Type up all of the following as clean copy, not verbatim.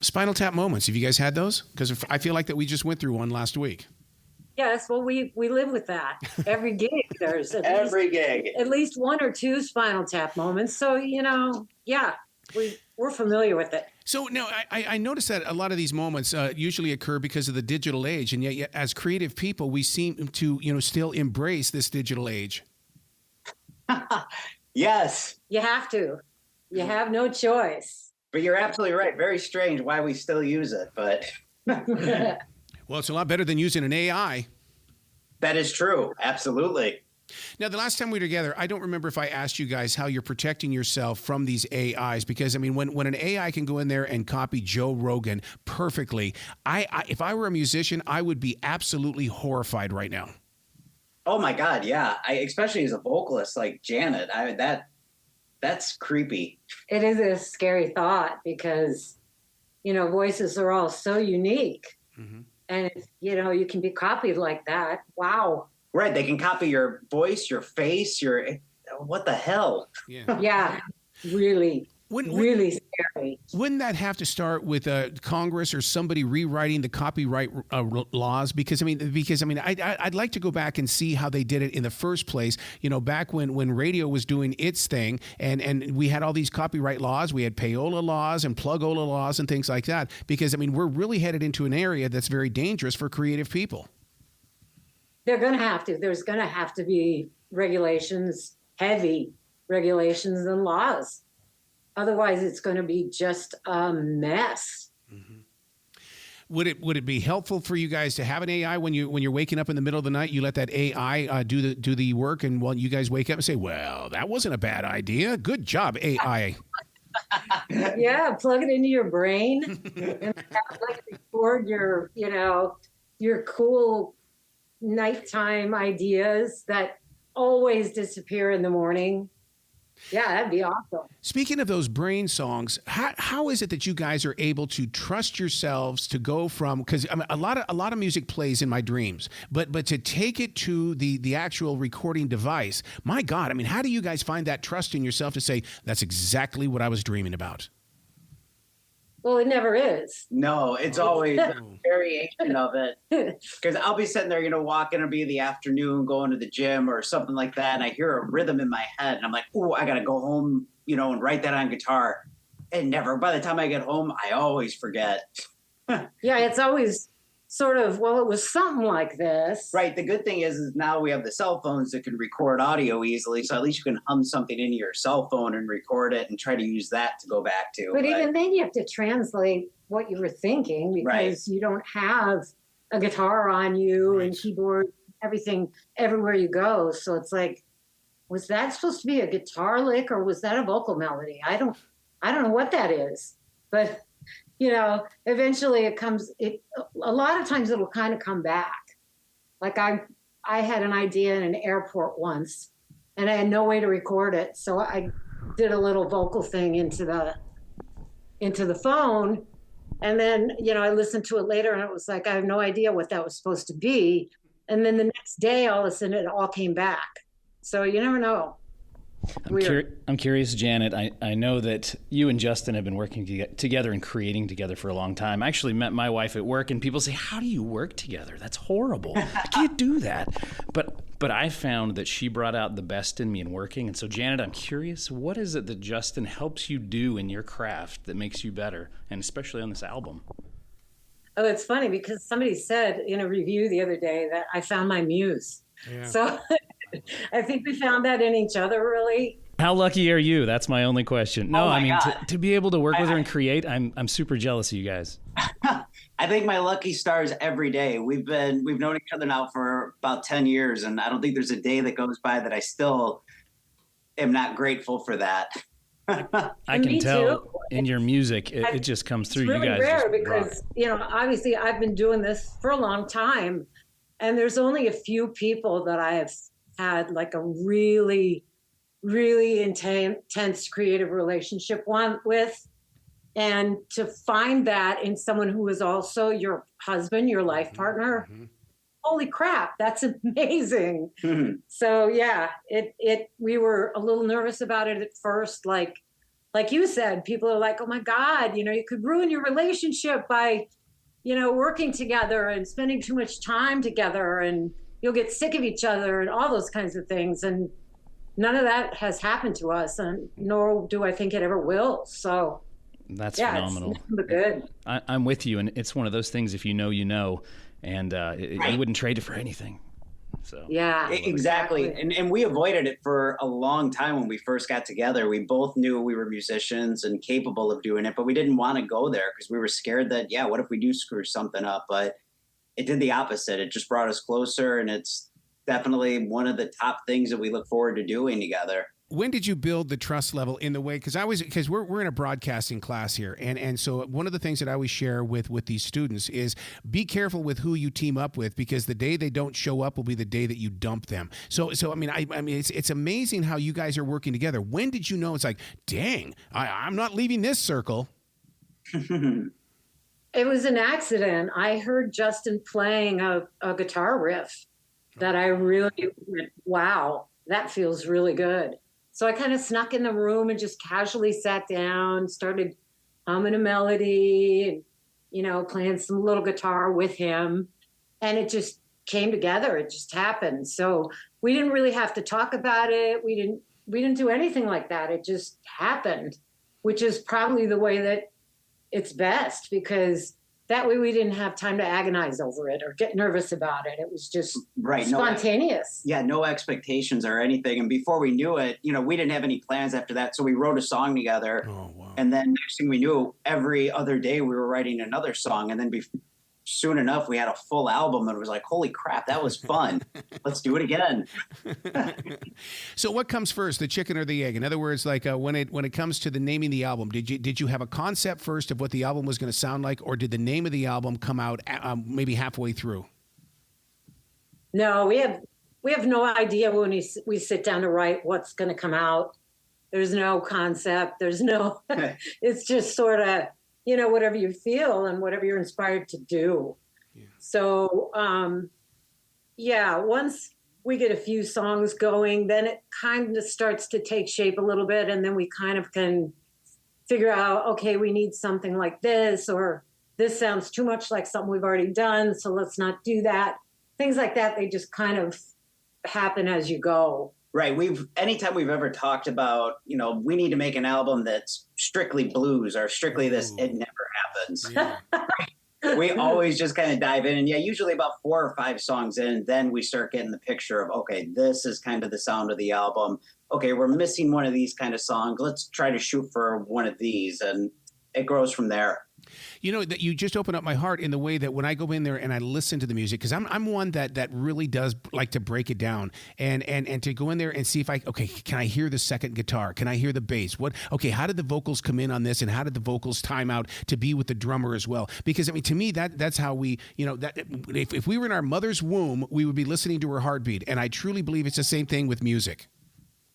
Spinal Tap moments. Have you guys had those? Because I feel like that we just went through one last week. Yes, well, we live with that. Every gig, there's at least one or two Spinal Tap moments. So, yeah, we're familiar with it. So now I noticed that a lot of these moments usually occur because of the digital age, and yet as creative people, we seem to still embrace this digital age. Yes. You have to. You have no choice. But you're absolutely right. Very strange why we still use it, but... Well, it's a lot better than using an AI. That is true. Absolutely. Now, the last time we were together, I don't remember if I asked you guys how you're protecting yourself from these AIs, because, I mean, when an AI can go in there and copy Joe Rogan perfectly, if I were a musician, I would be absolutely horrified right now. Oh, my God, yeah. Especially as a vocalist like Janet, that's creepy. It is a scary thought because, voices are all so unique. Mm-hmm. And, you can be copied like that. Wow. Right. They can copy your voice, your face, what the hell? Yeah. Yeah. Really. Really scary. Wouldn't that have to start with Congress or somebody rewriting the copyright laws? Because I'd like to go back and see how they did it in the first place. Back when radio was doing its thing, and we had all these copyright laws. We had payola laws and plugola laws and things like that. Because we're really headed into an area that's very dangerous for creative people. They're going to have to. There's going to have to be regulations, heavy regulations and laws. Otherwise, it's going to be just a mess. Mm-hmm. Would it be helpful for you guys to have an AI when you're waking up in the middle of the night? You let that AI do the work, and while you guys wake up and say, "Well, that wasn't a bad idea. Good job, AI." Yeah, plug it into your brain and record your cool nighttime ideas that always disappear in the morning. Yeah, that'd be awesome. Speaking of those brain songs, how is it that you guys are able to trust yourselves to go from, because a lot of music plays in my dreams, but to take it to the actual recording device, my God, how do you guys find that trust in yourself to say, that's exactly what I was dreaming about? Well, it never is. No, it's always a variation of it. Because I'll be sitting there, walking, it'll be the afternoon, going to the gym or something like that, and I hear a rhythm in my head, and I'm like, oh, I got to go home, and write that on guitar. And never, by the time I get home, I always forget. Yeah, it's always sort of, well, it was something like this. Right. The good thing is now we have the cell phones that can record audio easily, so at least you can hum something into your cell phone and record it and try to use that to go back to. But even then you have to translate what you were thinking, because you don't have a guitar on you and keyboard, everything everywhere you go. So it's like, was that supposed to be a guitar lick or was that a vocal melody? I don't know what that is. But eventually a lot of times it'll kind of come back. Like I had an idea in an airport once and I had no way to record it. So I did a little vocal thing into the phone. And then, I listened to it later and it was like, I have no idea what that was supposed to be. And then the next day, all of a sudden it all came back. So you never know. I'm curious, Janet. I know that you and Justin have been working together and creating together for a long time. I actually met my wife at work, and people say, "How do you work together? That's horrible. I can't do that." But I found that she brought out the best in me in working. And so, Janet, I'm curious, what is it that Justin helps you do in your craft that makes you better, and especially on this album? Oh, it's funny because somebody said in a review the other day that I found my muse. Yeah. So I think we found that in each other, really. How lucky are you? That's my only question. No, to be able to work with her and create, I'm super jealous of you guys. I think my lucky stars every day. We've known each other now for about 10 years, and I don't think there's a day that goes by that I still am not grateful for that. I can tell too. In your music, it just comes through. It's really you guys rare because, obviously I've been doing this for a long time, and there's only a few people that I have had like a really, really intense creative relationship with. And to find that in someone who is also your husband, your life partner, holy crap, that's amazing. Mm-hmm. So yeah, we were a little nervous about it at first, like, like you said, people are like, oh my God, you could ruin your relationship by, working together and spending too much time together, and you'll get sick of each other and all those kinds of things. And none of that has happened to us, and nor do I think it ever will. So that's phenomenal. It's nothing but good. I'm with you. And it's one of those things, if you know, and you wouldn't trade it for anything. So yeah, exactly. And we avoided it for a long time. When we first got together, we both knew we were musicians and capable of doing it, but we didn't want to go there because we were scared that, what if we do screw something up? But it did the opposite. It just brought us closer, and it's definitely one of the top things that we look forward to doing together. When did you build the trust level in the way? Because we're in a broadcasting class here, and so one of the things that I always share with these students is be careful with who you team up with, because the day they don't show up will be the day that you dump them. So I mean it's amazing how you guys are working together. When did you know it's like, dang, I'm not leaving this circle? It was an accident. I heard Justin playing a guitar riff that I really went, wow, that feels really good. So I kind of snuck in the room and just casually sat down, started humming a melody and, playing some little guitar with him. And it just came together. It just happened. So we didn't really have to talk about it. We didn't do anything like that. It just happened, which is probably the way that it's best, because that way we didn't have time to agonize over it or get nervous about it. It was just spontaneous. No expectations or anything. And before we knew it, we didn't have any plans after that. So we wrote a song together. Oh, wow. And then next thing we knew, every other day we were writing another song. And then soon enough, we had a full album, and it was like, holy crap, that was fun. Let's do it again. So what comes first, the chicken or the egg? In other words, like when it comes to the naming the album, did you have a concept first of what the album was going to sound like, or did the name of the album come out maybe halfway through? No, we have no idea when we sit down to write what's going to come out. There's no concept. There's no, it's just sort of, whatever you feel and whatever you're inspired to do. Yeah. So, once we get a few songs going, then it kind of starts to take shape a little bit. And then we kind of can figure out, okay, we need something like this, or this sounds too much like something we've already done, so let's not do that. Things like that, they just kind of happen as you go. Right. Anytime we've ever talked about, we need to make an album that's strictly blues or strictly this, it never happens. Yeah. We always just kind of dive in. And usually about 4 or 5 songs in, then we start getting the picture of, okay, this is kind of the sound of the album. Okay, we're missing one of these kind of songs. Let's try to shoot for one of these. And it grows from there. That you just open up my heart in the way that when I go in there and I listen to the music, because I'm one that really does like to break it down and to go in there and see if can I hear the second guitar? Can I hear the bass? How did the vocals come in on this, and how did the vocals time out to be with the drummer as well? Because to me that's how we, that if we were in our mother's womb, we would be listening to her heartbeat, and I truly believe it's the same thing with music.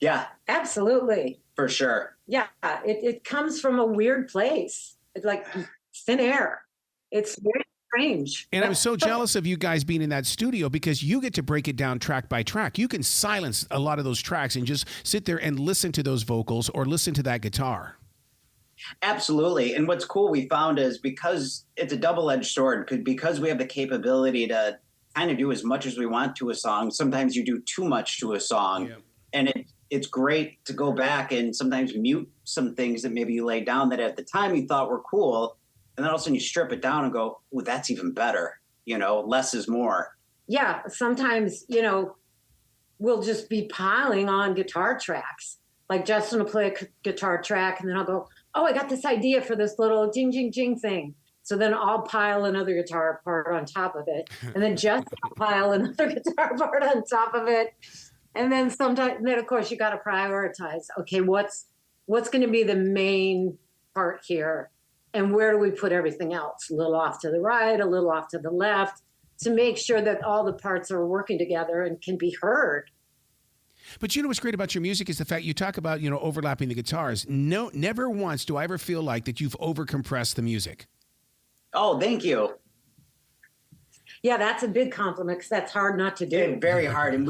Yeah, absolutely, for sure. Yeah, it comes from a weird place. It's like thin air. It's very strange. And I'm so jealous of you guys being in that studio, because you get to break it down track by track. You can silence a lot of those tracks and just sit there and listen to those vocals or listen to that guitar. Absolutely. And what's cool we found is, because it's a double-edged sword, because we have the capability to kind of do as much as we want to a song. Sometimes you do too much to a song. Yeah. And it's great to go back and sometimes mute some things that maybe you laid down that at the time you thought were cool. And then all of a sudden you strip it down and go, oh, that's even better. Less is more. Yeah. Sometimes, we'll just be piling on guitar tracks. Like Justin will play a guitar track, and then I'll go, oh, I got this idea for this little jing, jing, jing thing. So then I'll pile another guitar part on top of it. And then Justin will pile another guitar part on top of it. And then of course, you got to prioritize. Okay, what's going to be the main part here? And where do we put everything else? A little off to the right, a little off to the left, to make sure that all the parts are working together and can be heard. But what's great about your music is the fact you talk about, overlapping the guitars. No, never once do I ever feel like that you've overcompressed the music. Oh, thank you. Yeah, that's a big compliment, because that's hard not to do. Yeah, very hard. And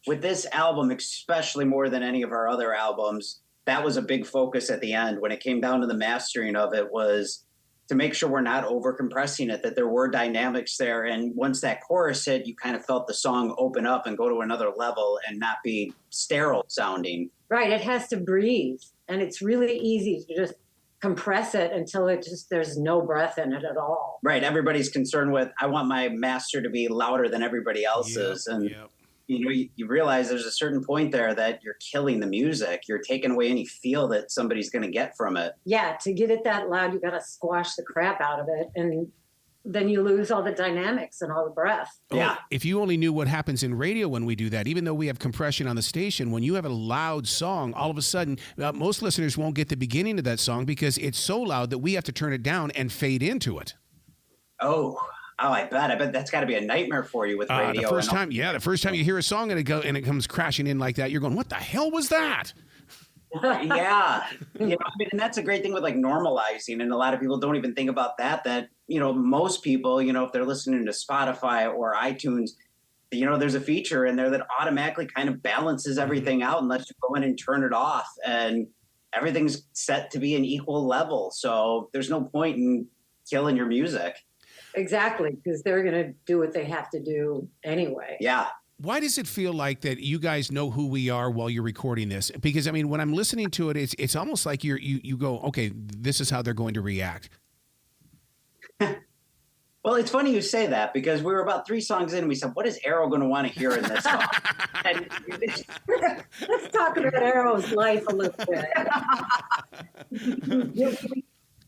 with this album, especially more than any of our other albums, that was a big focus at the end when it came down to the mastering of it, was to make sure we're not over compressing it, that there were dynamics there. And once that chorus hit, you kind of felt the song open up and go to another level and not be sterile sounding. Right. It has to breathe. And it's really easy to just compress it until there's no breath in it at all. Right. Everybody's concerned with, I want my master to be louder than everybody else's. You realize there's a certain point there that you're killing the music. You're taking away any feel that somebody's going to get from it. Yeah, to get it that loud, you got to squash the crap out of it. And then you lose all the dynamics and all the breath. Yeah. If you only knew what happens in radio when we do that, even though we have compression on the station, when you have a loud song, all of a sudden, most listeners won't get the beginning of that song because it's so loud that we have to turn it down and fade into it. Oh, I bet that's got to be a nightmare for you with radio. The first time you hear a song and it comes crashing in like that, you're going, "What the hell was that?" Yeah, and that's a great thing with like normalizing, and a lot of people don't even think about that. That most people, if they're listening to Spotify or iTunes, there's a feature in there that automatically kind of balances everything out unless you go in and turn it off, and everything's set to be an equal level. So there's no point in killing your music. Exactly, because they're going to do what they have to do anyway. Yeah. Why does it feel like that you guys know who we are while you're recording this? Because, I mean, when I'm listening to it, it's almost like you go, okay, this is how they're going to react. Well, it's funny you say that because we were about 3 songs in and we said, what is Arrow going to want to hear in this song? Let's talk about Arrow's life a little bit.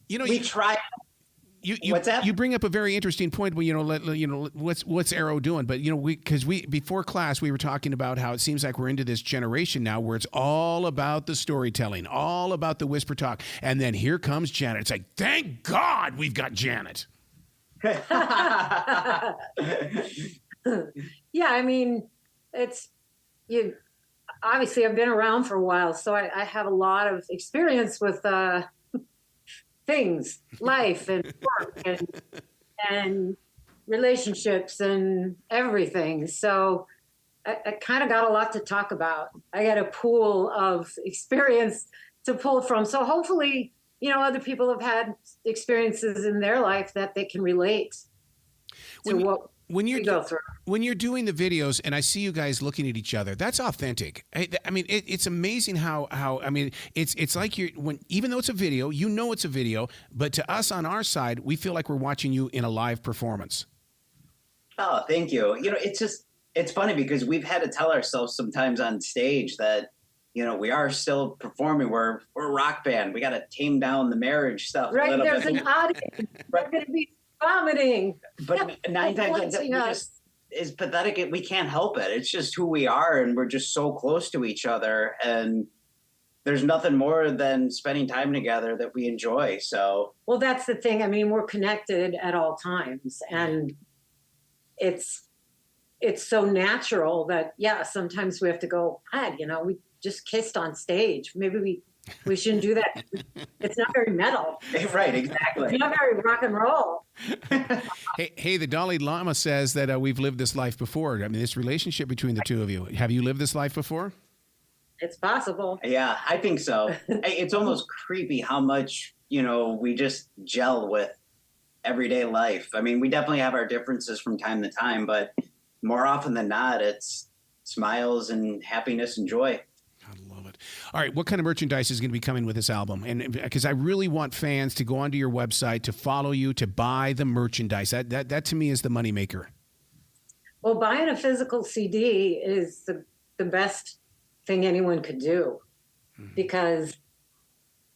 We tried. What's that? You bring up a very interesting point. Well, what's Arrow doing? But because before class we were talking about how it seems like we're into this generation now where it's all about the storytelling, all about the whisper talk, and then here comes Janet. It's like, thank God we've got Janet. Yeah, I mean, obviously I've been around for a while, so I have a lot of experience with things, life and work and relationships and everything. So I kind of got a lot to talk about. I got a pool of experience to pull from. So hopefully, other people have had experiences in their life that they can relate to what we go through. When you're doing the videos and I see you guys looking at each other, that's authentic. I mean, it's amazing how I mean, it's like even though it's a video, it's a video, but to us on our side, we feel like we're watching you in a live performance. Oh, thank you. It's funny because we've had to tell ourselves sometimes on stage that, we are still performing. We're a rock band. We got to tame down the marriage stuff a little there's bit. An audience. We're going to be vomiting. But 9 times is pathetic. We can't help it. It's just who we are, and we're just so close to each other. And there's nothing more than spending time together that we enjoy. So, well, that's the thing. I mean, we're connected at all times, and it's so natural that sometimes we have to go, we just kissed on stage. Maybe we shouldn't do that. It's not very metal. Right, exactly. It's not very rock and roll. Hey, the Dalai Lama says that we've lived this life before. I mean, this relationship between the two of you. Have you lived this life before? It's possible. Yeah, I think so. It's almost creepy how much, we just gel with everyday life. I mean, we definitely have our differences from time to time, but more often than not, it's smiles and happiness and joy. All right, what kind of merchandise is going to be coming with this album? And because I really want fans to go onto your website, to follow you, to buy the merchandise. That to me is the moneymaker. Well, buying a physical CD is the best thing anyone could do. Mm-hmm. Because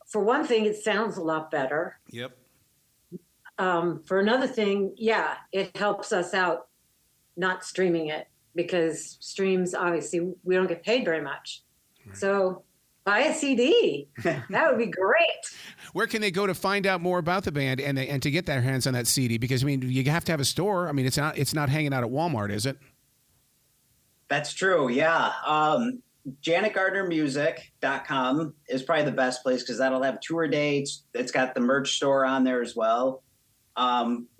for one thing, it sounds a lot better. Yep. For another thing, it helps us out not streaming it, because streams, obviously, we don't get paid very much. Right. So buy a CD. That would be great. Where can they go to find out more about the band and to get their hands on that CD? Because, I mean, you have to have a store. I mean, it's not hanging out at Walmart, is it? That's true, yeah. JanetGardnerMusic.com is probably the best place because that'll have tour dates. It's got the merch store on there as well.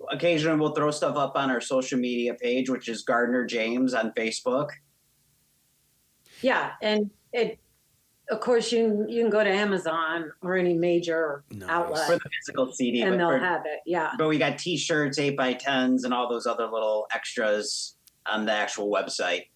Occasionally we'll throw stuff up on our social media page, which is Gardner James on Facebook. Yeah, and of course, you can go to Amazon or any major outlet for the physical CD, and they'll have it. Yeah. But we got T-shirts, 8x10s, and all those other little extras on the actual website.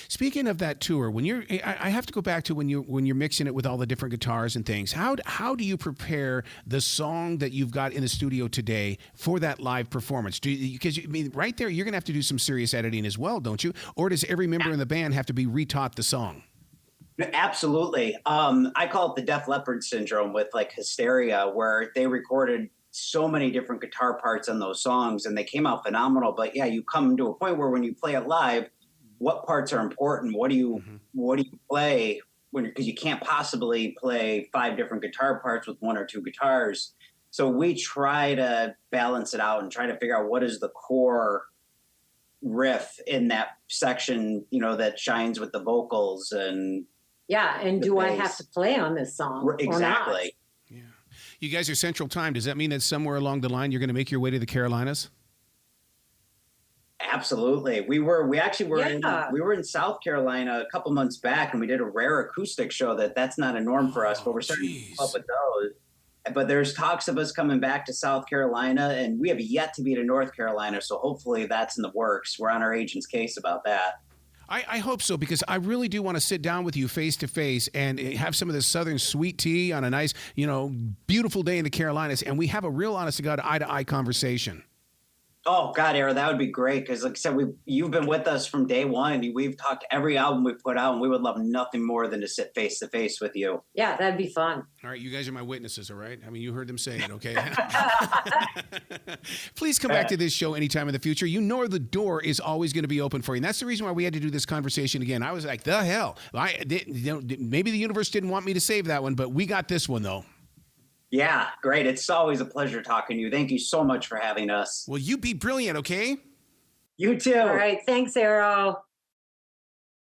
Speaking of that tour, when I have to go back to when you're mixing it with all the different guitars and things. How do you prepare the song that you've got in the studio today for that live performance? Because I mean, right there, you're going to have to do some serious editing as well, don't you? Or does every member in the band have to be retaught the song? Absolutely. I call it the Def Leppard syndrome with like Hysteria, where they recorded so many different guitar parts on those songs and they came out phenomenal. But yeah, you come to a point where when you play it live, what parts are important? What do you play because you can't possibly play 5 different guitar parts with 1 or 2 guitars. So we try to balance it out and try to figure out what is the core riff in that section, that shines with the vocals and and do I have to play on this song? Exactly. Yeah. You guys are Central Time. Does that mean that somewhere along the line you're going to make your way to the Carolinas? Absolutely. We actually were in South Carolina a couple months back and we did a rare acoustic show that's not a norm for us, but we're starting to come up with those. But there's talks of us coming back to South Carolina and we have yet to be to North Carolina. So hopefully that's in the works. We're on our agent's case about that. I hope so, because I really do want to sit down with you face to face and have some of this Southern sweet tea on a nice, beautiful day in the Carolinas. And we have a real honest to God eye-to-eye conversation. Oh God, Era, that would be great. Because like I said, you've been with us from day one. We've talked every album we've put out, and we would love nothing more than to sit face to face with you. Yeah, that'd be fun. All right, you guys are my witnesses, all right? I mean, you heard them say it, okay? Please come back to this show anytime in the future. You know the door is always going to be open for you. And that's the reason why we had to do this conversation again. I was like, the hell? Maybe the universe didn't want me to save that one, but we got this one, though. Yeah, great. It's always a pleasure talking to you. Thank you so much for having us. Well, you be brilliant, okay? You too. All right. Thanks, Arrow.